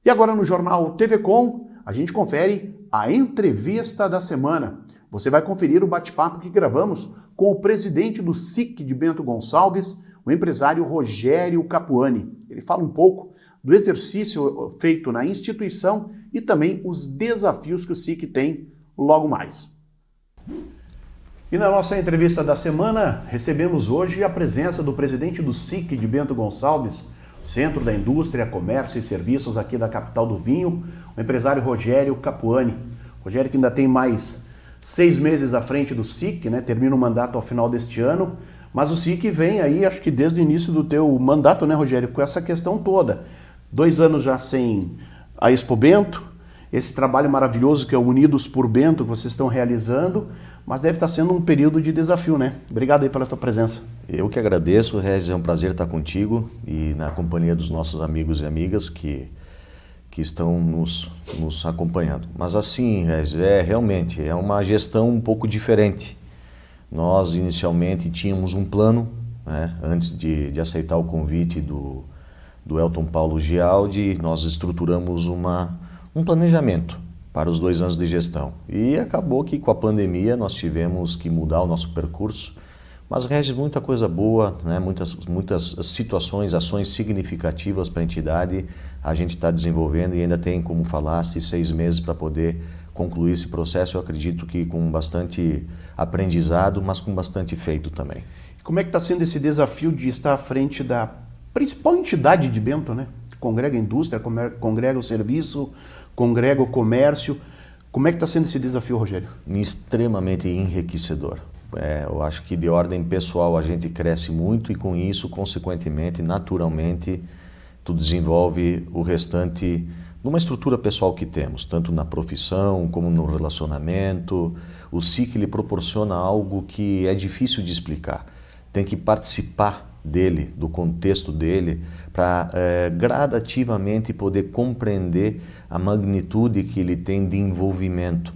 E agora no Jornal TV Com, a gente confere a entrevista da semana. Você vai conferir o bate-papo que gravamos com o presidente do SIC de Bento Gonçalves, o empresário Rogério Capuani. Ele fala um pouco do exercício feito na instituição e também os desafios que o SIC tem logo mais. E na nossa entrevista da semana, recebemos hoje a presença do presidente do SIC de Bento Gonçalves, Centro da Indústria, Comércio e Serviços aqui da capital do vinho, o empresário Rogério Capuani. Rogério que ainda tem mais 6 meses à frente do SIC, né? Termina o mandato ao final deste ano, mas o SIC vem aí, acho que desde o início do teu mandato, né, Rogério, com essa questão toda. 2 anos já sem a Expo Bento, esse trabalho maravilhoso que é o Unidos por Bento que vocês estão realizando, mas deve estar sendo um período de desafio, né? Obrigado aí pela tua presença. Eu que agradeço, Regis, é um prazer estar contigo e na companhia dos nossos amigos e amigas que estão nos acompanhando. Mas assim, Regis, realmente é uma gestão um pouco diferente. Nós inicialmente tínhamos um plano, né, antes de aceitar o convite do Elton Paulo Gialdi, nós estruturamos um planejamento para os 2 anos de gestão. E acabou que com a pandemia nós tivemos que mudar o nosso percurso, mas Regis, muita coisa boa, né? muitas situações, ações significativas para a entidade a gente está desenvolvendo e ainda tem, como falaste, 6 meses para poder concluir esse processo. Eu acredito que com bastante aprendizado, mas com bastante feito também. Como é que está sendo esse desafio de estar à frente da principal entidade de Bento, né? Congrega a indústria, congrega o serviço, congrega o comércio. Como é que está sendo esse desafio, Rogério? Extremamente enriquecedor. Eu acho que de ordem pessoal a gente cresce muito e com isso, consequentemente, naturalmente, tu desenvolve o restante numa estrutura pessoal que temos, tanto na profissão como no relacionamento. O SIC lhe proporciona algo que é difícil de explicar. Tem que participar dele, do contexto dele, para gradativamente poder compreender a magnitude que ele tem de envolvimento.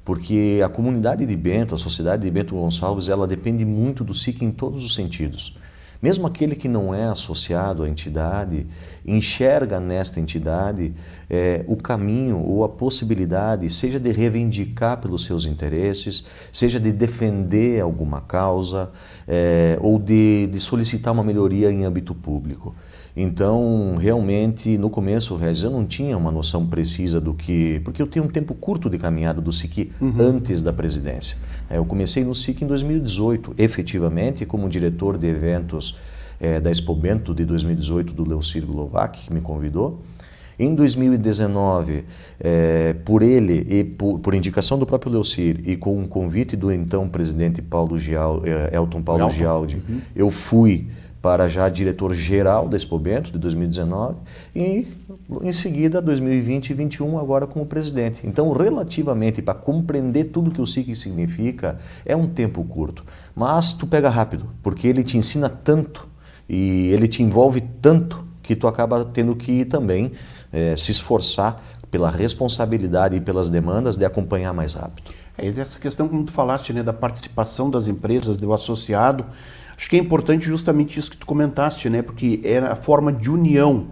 Porque a comunidade de Bento, a sociedade de Bento Gonçalves, ela depende muito do SIC em todos os sentidos. Mesmo aquele que não é associado à entidade, enxerga nesta entidade o caminho ou a possibilidade, seja de reivindicar pelos seus interesses, seja de defender alguma causa ou de solicitar uma melhoria em âmbito público. Então, realmente, no começo, Regis, eu não tinha uma noção precisa do que... Porque eu tenho um tempo curto de caminhada do SIC antes da presidência. Eu comecei no SIC em 2018, efetivamente, como diretor de eventos da Expo Bento de 2018 do Leocir Glovac, que me convidou. Em 2019, por ele e por indicação do próprio Leocir e com um convite do então presidente Elton Paulo Gialdi, eu fui para já diretor-geral da Expo Bento de 2019 e em seguida 2020 e 2021 agora como presidente. Então, relativamente para compreender tudo que o SIC significa, é um tempo curto, mas tu pega rápido, porque ele te ensina tanto e ele te envolve tanto que tu acaba tendo que também se esforçar pela responsabilidade e pelas demandas de acompanhar mais rápido. Essa questão, como tu falaste, né, da participação das empresas, do associado, acho que é importante justamente isso que tu comentaste, né, porque era a forma de união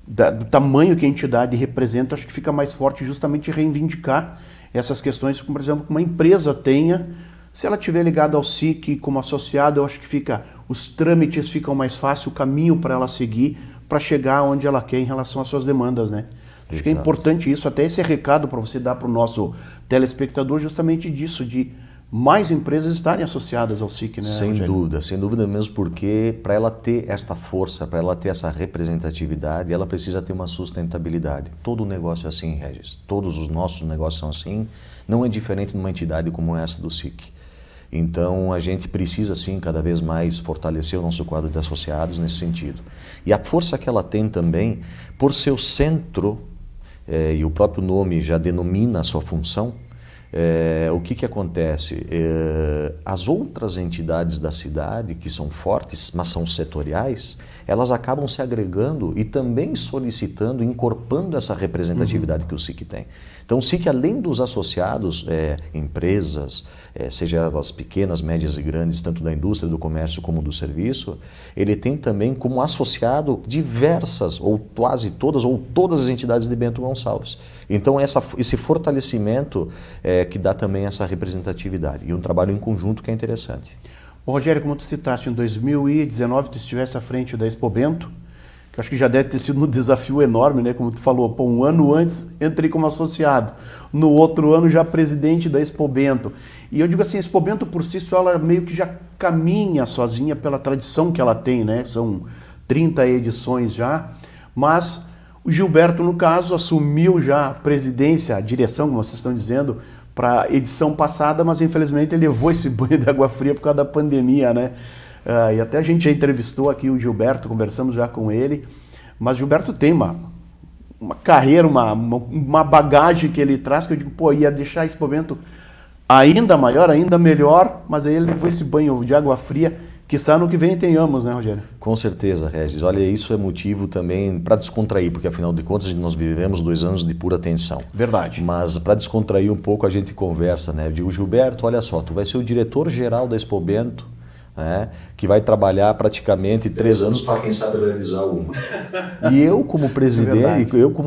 do tamanho que a entidade representa, acho que fica mais forte justamente reivindicar essas questões, como por exemplo, que uma empresa tenha, se ela estiver ligada ao SIC como associado, eu acho que os trâmites ficam mais fáceis, o caminho para ela seguir, para chegar onde ela quer em relação às suas demandas, né? Acho que é importante isso, até esse recado para você dar para o nosso telespectador, justamente disso, de mais empresas estarem associadas ao SIC, né, Rogério? Sem dúvida mesmo, porque para ela ter esta força, para ela ter essa representatividade, ela precisa ter uma sustentabilidade. Todo negócio é assim, Regis, todos os nossos negócios são assim, não é diferente numa entidade como essa do SIC. Então a gente precisa sim cada vez mais fortalecer o nosso quadro de associados nesse sentido. E a força que ela tem também, por seu centro, e o próprio nome já denomina a sua função, O que acontece? As outras entidades da cidade, que são fortes, mas são setoriais, elas acabam se agregando e também solicitando, incorporando essa representatividade que o SIC tem. Então o SIC, além dos associados, empresas, seja elas pequenas, médias e grandes, tanto da indústria, do comércio como do serviço, ele tem também como associado diversas, ou quase todas, ou todas as entidades de Bento Gonçalves. Então esse fortalecimento que dá também essa representatividade e um trabalho em conjunto que é interessante. Ô, Rogério, como tu citaste, em 2019 tu estivesse à frente da Expo Bento, que eu acho que já deve ter sido um desafio enorme, né? Como tu falou, pô, um ano antes entrei como associado, no outro ano já presidente da Expo Bento. E eu digo assim, a Expo Bento por si só, ela meio que já caminha sozinha pela tradição que ela tem, né? São 30 edições já, mas o Gilberto, no caso, assumiu já a presidência, a direção, como vocês estão dizendo, para a edição passada, mas infelizmente ele levou esse banho de água fria por causa da pandemia, né? E até a gente já entrevistou aqui o Gilberto, conversamos já com ele, mas o Gilberto tem uma carreira, uma bagagem que ele traz, que eu digo, pô, ia deixar esse momento ainda maior, ainda melhor, mas aí ele levou esse banho de água fria, que no que vem tenhamos, né, Rogério? Com certeza, Regis. Olha, isso é motivo também para descontrair, porque afinal de contas nós vivemos 2 anos de pura tensão. Verdade. Mas para descontrair um pouco a gente conversa, né? Eu digo, Gilberto, olha só, tu vai ser o diretor-geral da Expo Bento, né, que vai trabalhar praticamente 3 anos para quem sabe realizar uma. E eu como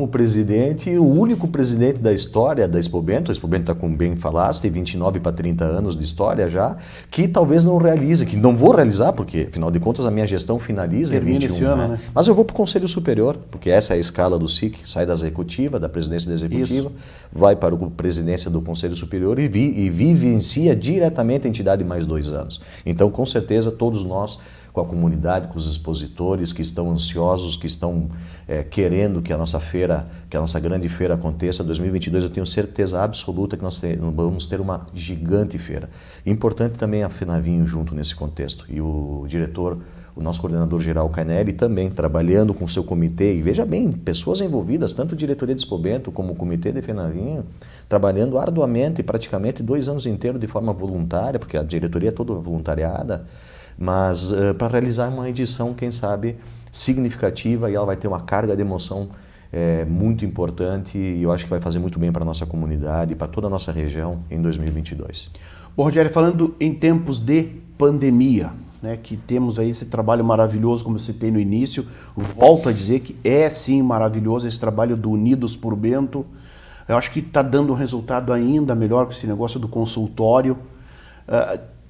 presidente, o único presidente da história da Expo Bento, a Expo Bento está, como bem falaste, tem 29 para 30 anos de história já, que talvez não realize, que não vou realizar, porque afinal de contas a minha gestão finaliza em 21, esse ano, né? Mas eu vou para o Conselho Superior, porque essa é a escala do SIC, sai da executiva, da presidência da executiva, vai para a presidência do Conselho Superior e vivencia diretamente a entidade mais 2 anos. Então, com certeza, todos nós, com a comunidade, com os expositores que estão ansiosos, que estão querendo que a nossa feira, que a nossa grande feira aconteça, 2022 eu tenho certeza absoluta que nós vamos ter uma gigante feira. Importante também a FENAVINHO junto nesse contexto. E o diretor, o nosso coordenador geral, Cainelli, também trabalhando com o seu comitê, e veja bem, pessoas envolvidas, tanto a diretoria de Expo Bento como o comitê de FENAVINHO, trabalhando arduamente, praticamente 2 anos inteiros de forma voluntária, porque a diretoria é toda voluntariada, mas para realizar uma edição, quem sabe, significativa, e ela vai ter uma carga de emoção muito importante, e eu acho que vai fazer muito bem para a nossa comunidade e para toda a nossa região em 2022. Bom, Rogério, falando em tempos de pandemia, né, que temos aí esse trabalho maravilhoso, como eu citei no início, volto a dizer que é sim maravilhoso esse trabalho do Unidos por Bento. Eu acho que está dando um resultado ainda melhor com esse negócio do consultório.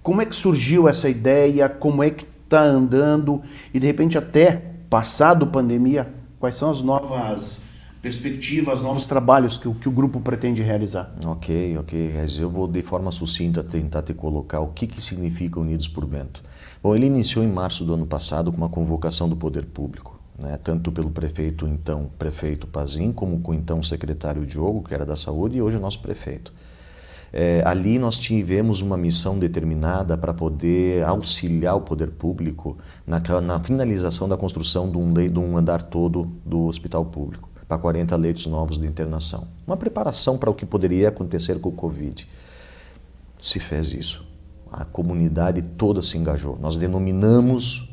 Como é que surgiu essa ideia? Como é que está andando? E de repente até passado a pandemia, quais são as novas perspectivas, novos trabalhos que o grupo pretende realizar? Ok, Regis. Eu vou de forma sucinta tentar te colocar o que significa Unidos por Bento. Bom, ele iniciou em março do ano passado com uma convocação do Poder Público, né, tanto pelo prefeito Pazin, como com o então secretário Diogo, que era da Saúde, e hoje o nosso prefeito. Ali nós tivemos uma missão determinada para poder auxiliar o poder público na finalização da construção de um andar todo do hospital público, para 40 leitos novos de internação. Uma preparação para o que poderia acontecer com o Covid. Se fez isso. A comunidade toda se engajou. Nós denominamos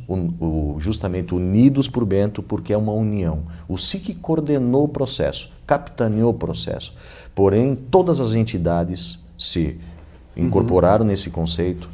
justamente Unidos por Bento porque é uma união. O SIC coordenou o processo, capitaneou o processo. Porém, todas as entidades se incorporaram nesse conceito.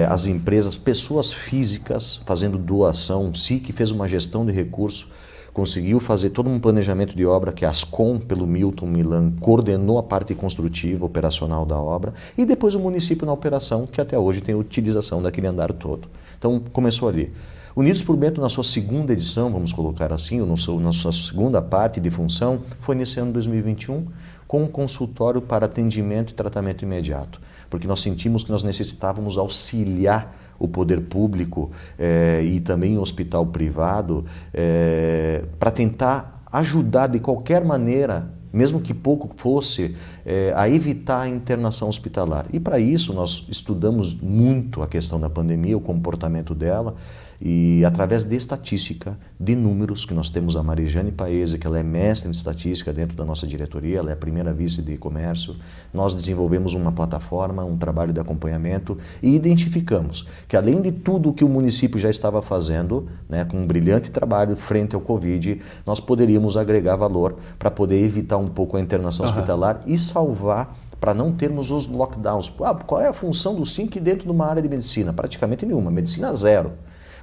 As empresas, pessoas físicas fazendo doação. O SIC fez uma gestão de recurso, conseguiu fazer todo um planejamento de obra que a Ascom, pelo Milton Milan, coordenou a parte construtiva, operacional da obra, e depois o município na operação, que até hoje tem a utilização daquele andar todo. Então, começou ali. Unidos por Bento, na sua segunda edição, vamos colocar assim, na sua segunda parte de função, foi nesse ano 2021, com um consultório para atendimento e tratamento imediato, porque nós sentimos que nós necessitávamos auxiliar o poder público e também o hospital privado para tentar ajudar de qualquer maneira, mesmo que pouco fosse, a evitar a internação hospitalar. E para isso nós estudamos muito a questão da pandemia, o comportamento dela, E através de estatística, de números, que nós temos a Marijane Paese, que ela é mestre em estatística dentro da nossa diretoria, ela é a primeira vice de comércio, nós desenvolvemos uma plataforma, um trabalho de acompanhamento e identificamos que além de tudo que o município já estava fazendo, né, com um brilhante trabalho frente ao Covid, nós poderíamos agregar valor para poder evitar um pouco a internação hospitalar e salvar para não termos os lockdowns. Qual é a função do SINC dentro de uma área de medicina? Praticamente nenhuma, medicina zero.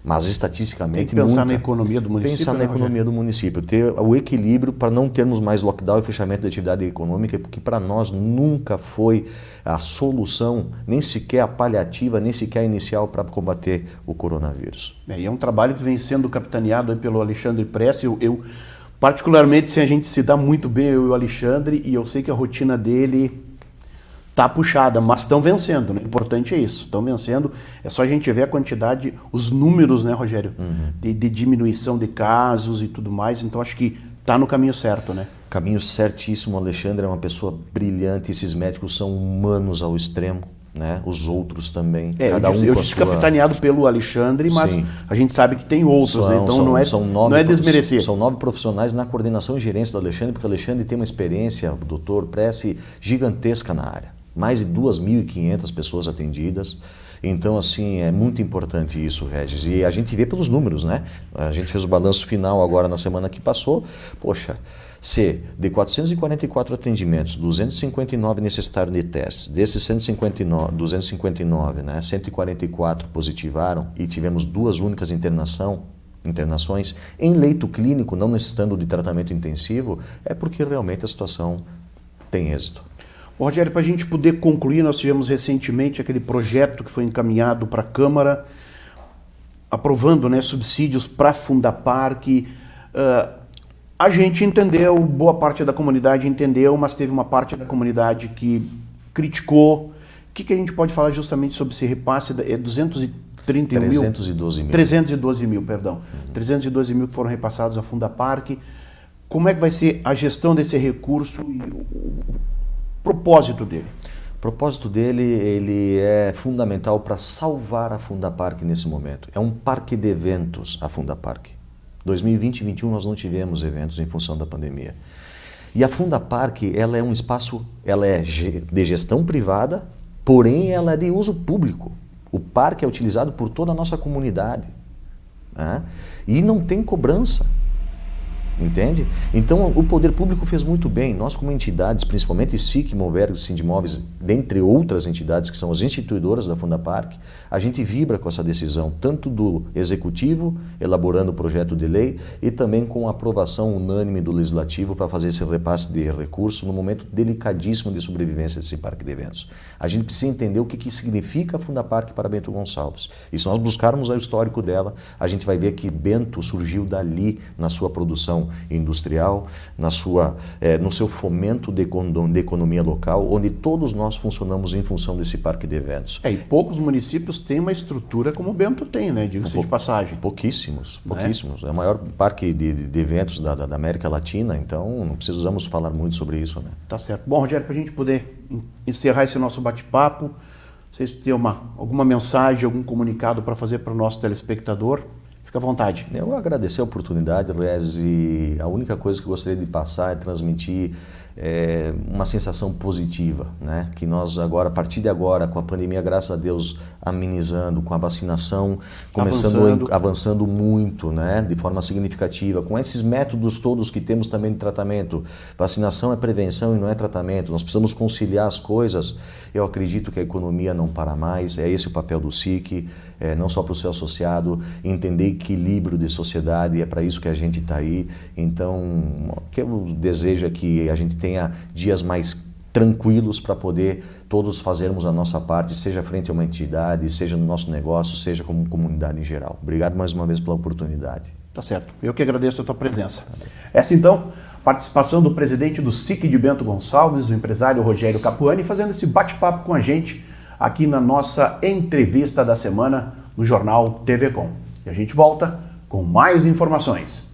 Mas estatisticamente, tem que pensar na economia do município. Pensar na economia do município, ter o equilíbrio para não termos mais lockdown e fechamento da atividade econômica, porque para nós nunca foi a solução, nem sequer a paliativa, nem sequer a inicial para combater o coronavírus. E é um trabalho que vem sendo capitaneado aí pelo Alexandre Pressi. Eu particularmente, a gente se dá muito bem, eu e o Alexandre, e eu sei que a rotina dele tá puxada, mas estão vencendo, né? O importante é isso, estão vencendo. É só a gente ver a quantidade, os números, né, Rogério, de diminuição de casos e tudo mais. Então acho que tá no caminho certo, né? Caminho certíssimo. O Alexandre é uma pessoa brilhante. Esses médicos são humanos ao extremo, né? Os outros também. Eu disse capitaneado pelo Alexandre, mas sim, a gente sabe que tem outros, né? Então não é desmerecer. São 9 profissionais na coordenação e gerência do Alexandre, porque o Alexandre tem uma experiência, o doutor Pressi, gigantesca na área. Mais de 2.500 pessoas atendidas. Então, assim, é muito importante isso, Regis. E a gente vê pelos números, né? A gente fez o balanço final agora na semana que passou. Poxa, se de 444 atendimentos, 259 necessitaram de testes, desses 259, né, 144 positivaram e tivemos 2 únicas internações em leito clínico, não necessitando de tratamento intensivo, é porque realmente a situação tem êxito. Rogério, para a gente poder concluir, nós tivemos recentemente aquele projeto que foi encaminhado para a Câmara, aprovando, né, subsídios para a Fundapark. A gente entendeu, boa parte da comunidade entendeu, mas teve uma parte da comunidade que criticou. O que a gente pode falar justamente sobre esse repasse? É 312 mil. 312 mil, perdão. 312 mil que foram repassados à Fundapark. Como é que vai ser a gestão desse recurso e propósito dele? O propósito dele, ele é fundamental para salvar a Fundapark nesse momento. É um parque de eventos, a Fundapark. 2020 e 2021 nós não tivemos eventos em função da pandemia. E a Fundapark, ela é um espaço, ela é de gestão privada, porém ela é de uso público. O parque é utilizado por toda a nossa comunidade, né? E não tem cobrança. Entende? Então o poder público fez muito bem. Nós como entidades, principalmente SIC, Moverg, Sindimóveis, dentre outras entidades que são as instituidoras da Fundapark, a gente vibra com essa decisão, tanto do Executivo, elaborando o projeto de lei, e também com a aprovação unânime do Legislativo para fazer esse repasse de recurso no momento delicadíssimo de sobrevivência desse parque de eventos. A gente precisa entender o que significa a Fundapark para Bento Gonçalves. E se nós buscarmos o histórico dela, a gente vai ver que Bento surgiu dali na sua produção industrial, no seu fomento de economia local, onde todos nós funcionamos em função desse parque de eventos. E poucos municípios têm uma estrutura como o Bento tem, né? Diga-se de passagem. Pouquíssimos. É o maior parque de eventos da América Latina, então não precisamos falar muito sobre isso, né? Tá certo. Bom, Rogério, para a gente poder encerrar esse nosso bate-papo, vocês têm alguma mensagem, algum comunicado para fazer para o nosso telespectador? Fica à vontade. Eu agradecer a oportunidade, Luiz, e a única coisa que eu gostaria de passar é transmitir uma sensação positiva, né? Que nós agora, a partir de agora, com a pandemia, graças a Deus, amenizando, com a vacinação avançando muito, né? De forma significativa, com esses métodos todos que temos também de tratamento. Vacinação é prevenção e não é tratamento. Nós precisamos conciliar as coisas. Eu acredito que a economia não para mais, é esse o papel do SIC, não só para o seu associado, entender equilíbrio de sociedade, é para isso que a gente está aí. Então, o que eu desejo é que a gente tenha dias mais tranquilos para poder todos fazermos a nossa parte, seja frente a uma entidade, seja no nosso negócio, seja como comunidade em geral. Obrigado mais uma vez pela oportunidade. Tá certo. Eu que agradeço a tua presença. Essa, então, participação do presidente do SIC de Bento Gonçalves, o empresário Rogério Capuani, fazendo esse bate-papo com a gente aqui na nossa entrevista da semana no jornal TV Com. E a gente volta com mais informações.